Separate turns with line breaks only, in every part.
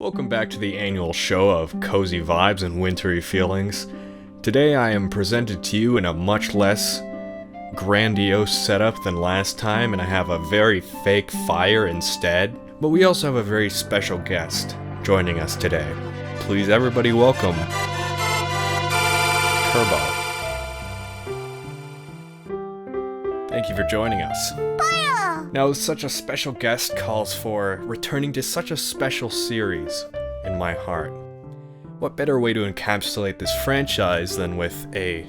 Welcome back to the annual show of cozy vibes and wintry feelings. Today I am presented to you in a much less grandiose setup than last time, and I have a very fake fire instead. But we also have a very special guest joining us today. Please everybody welcome Kirby. Thank you for joining us. Now, such a special guest calls for returning to such a special series in my heart. What better way to encapsulate this franchise than with a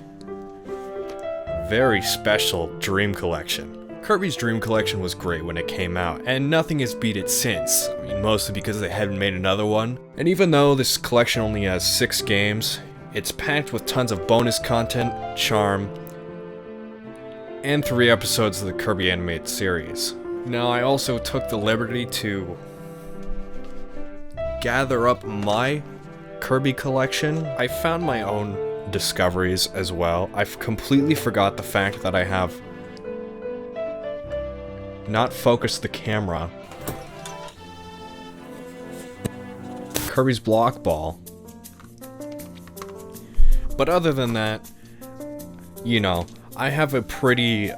very special Dream Collection? Kirby's Dream Collection was great when it came out, and nothing has beat it since. I mean, mostly because they haven't made another one. And even though this collection only has 6 games, it's packed with tons of bonus content, charm, and 3 episodes of the Kirby animated series. Now, I also took the liberty to gather up my Kirby collection. I found my own discoveries as well. I've completely forgot the fact that I have not focused the camera. Kirby's Block Ball. But other than that, you know, I have a pretty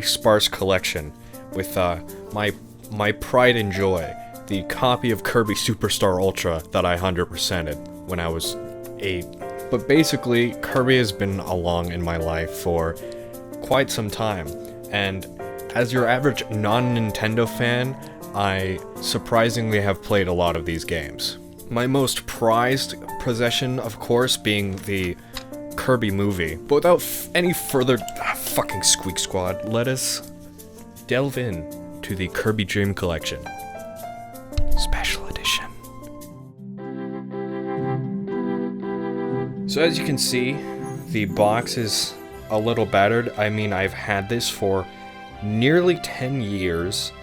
sparse collection with my pride and joy, the copy of Kirby Superstar Ultra that I 100%ed when I was 8. But basically, Kirby has been along in my life for quite some time, and as your average non-Nintendo fan, I surprisingly have played a lot of these games. My most prized possession, of course, being the Kirby movie. But without any further fucking Squeak Squad, let us delve in to the Kirby Dream Collection Special Edition. So as you can see, the box is a little battered. I mean, I've had this for nearly 10 years,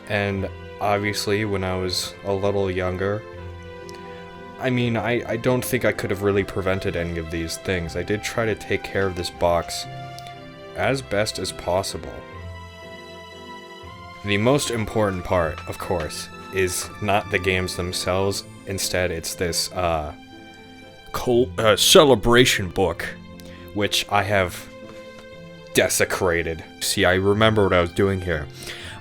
and obviously when I was a little younger, I mean, I don't think I could have really prevented any of these things. I did try to take care of this box as best as possible. The most important part, of course, is not the games themselves. Instead, it's this celebration book, which I have desecrated. See, I remember what I was doing here.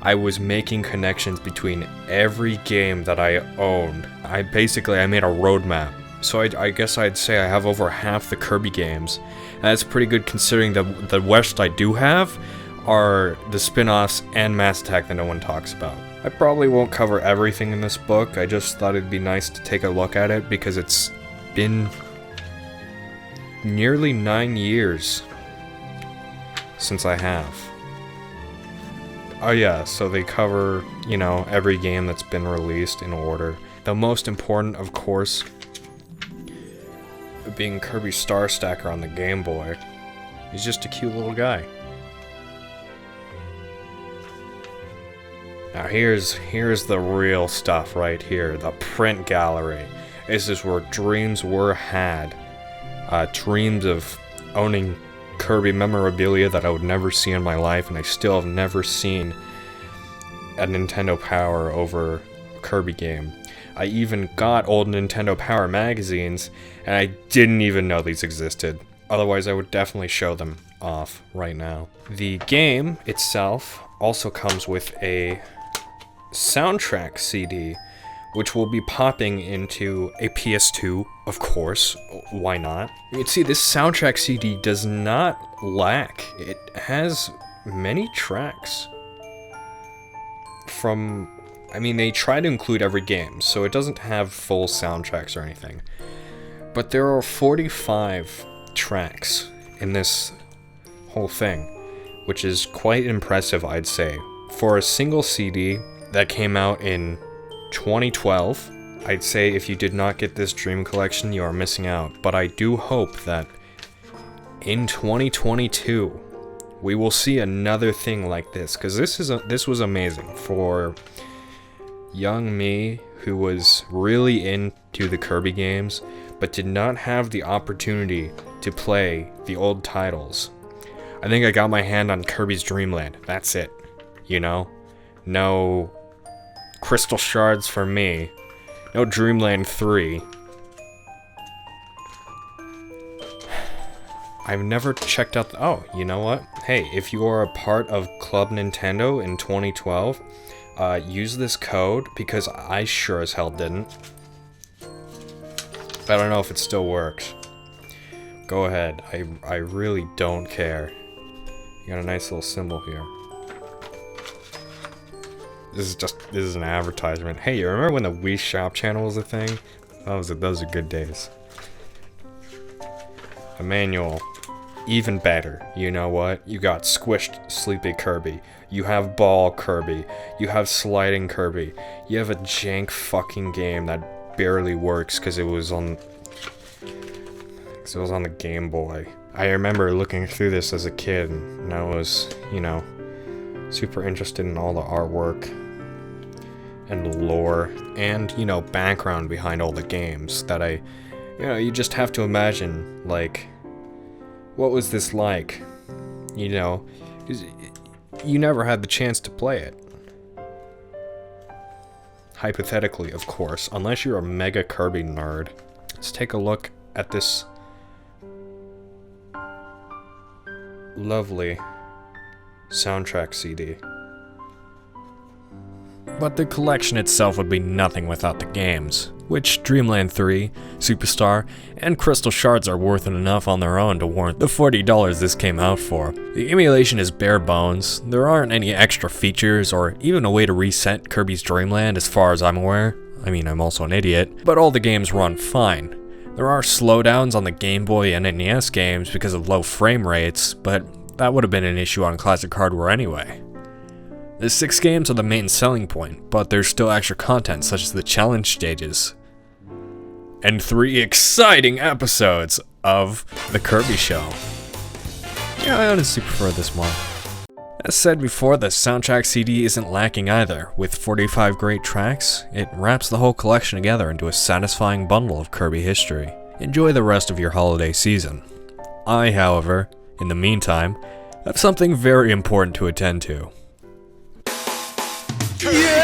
I was making connections between every game that I owned. I made a roadmap. So I guess I'd say I have over half the Kirby games. And that's pretty good considering the rest I do have are the spin-offs and Mass Attack that no one talks about. I probably won't cover everything in this book. I just thought it'd be nice to take a look at it because it's been nearly 9 years since I have. Oh yeah, so they cover, you know, every game that's been released in order. The most important, of course, being Kirby Star Stacker on the Game Boy. He's just a cute little guy. Now here's the real stuff right here, the print gallery. This is where dreams were had. Dreams of owning Kirby memorabilia that I would never see in my life, and I still have never seen a Nintendo Power over a Kirby game. I even got old Nintendo Power magazines, and I didn't even know these existed. Otherwise, I would definitely show them off right now. The game itself also comes with a soundtrack CD, which will be popping into a PS2, of course. Why not? You can see this soundtrack CD does not lack. It has many tracks from... I mean, they try to include every game, so it doesn't have full soundtracks or anything. But there are 45 tracks in this whole thing, which is quite impressive, I'd say. For a single CD that came out in 2012, I'd say if you did not get this Dream Collection, you are missing out. But I do hope that in 2022, we will see another thing like this, because this was amazing for young me who was really into the Kirby games, but did not have the opportunity to play the old titles. I think I got my hand on Kirby's Dream Land. That's it. You know? No Crystal Shards for me. No Dreamland 3. I've never checked out oh, you know what? Hey, if you are a part of Club Nintendo in 2012, use this code, because I sure as hell didn't. I don't know if it still works. Go ahead, I really don't care. You got a nice little symbol here. This is an advertisement. Hey, you remember when the Wii Shop channel was a thing? Those are good days. A manual. Even better. You know what? You got squished Sleepy Kirby. You have Ball Kirby. You have Sliding Kirby. You have a jank fucking game that barely works because it was on the Game Boy. I remember looking through this as a kid, and I was, you know, super interested in all the artwork and lore and, you know, background behind all the games that you just have to imagine, like, what was this like? You know, 'cause you never had the chance to play it. Hypothetically, of course, unless you're a mega Kirby nerd. Let's take a look at this lovely soundtrack CD. But the collection itself would be nothing without the games, which Dreamland 3, Superstar, and Crystal Shards are worth enough on their own to warrant the $40 this came out for. The emulation is bare bones, there aren't any extra features or even a way to reset Kirby's Dream Land as far as I'm aware. I mean, I'm also an idiot, but all the games run fine. There are slowdowns on the Game Boy and NES games because of low frame rates, but that would have been an issue on classic hardware anyway. The 6 games are the main selling point, but there's still extra content such as the challenge stages. And 3 exciting episodes of The Kirby Show. Yeah, I honestly prefer this more. As said before, the soundtrack CD isn't lacking either. With 45 great tracks, it wraps the whole collection together into a satisfying bundle of Kirby history. Enjoy the rest of your holiday season. I, however, in the meantime, have something very important to attend to.
Yeah!